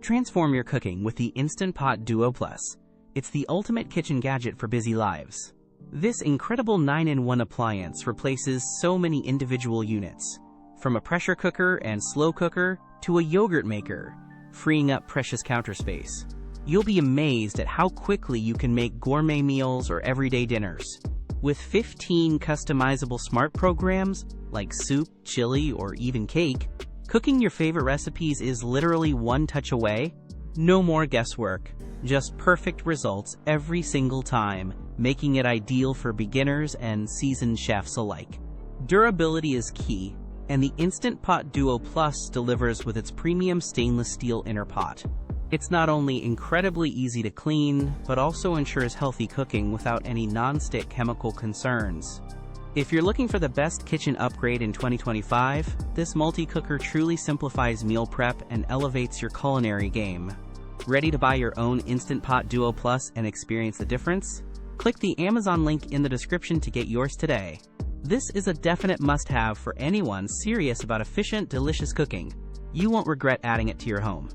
Transform your cooking with the Instant Pot Duo Plus. It's the ultimate kitchen gadget for busy lives. This incredible 9-in-1 appliance replaces so many individual units, from a pressure cooker and slow cooker to a yogurt maker, freeing up precious counter space. You'll be amazed at how quickly you can make gourmet meals or everyday dinners. With 15 customizable smart programs, like soup, chili, or even cake, cooking your favorite recipes is literally one touch away. No more guesswork, just perfect results every single time, making it ideal for beginners and seasoned chefs alike. Durability is key, and the Instant Pot Duo Plus delivers with its premium stainless steel inner pot. It's not only incredibly easy to clean, but also ensures healthy cooking without any non-stick chemical concerns. If you're looking for the best kitchen upgrade in 2025, this multi-cooker truly simplifies meal prep and elevates your culinary game. Ready to buy your own Instant Pot Duo Plus and experience the difference? Click the Amazon link in the description to get yours today. This is a definite must-have for anyone serious about efficient, delicious cooking. You won't regret adding it to your home.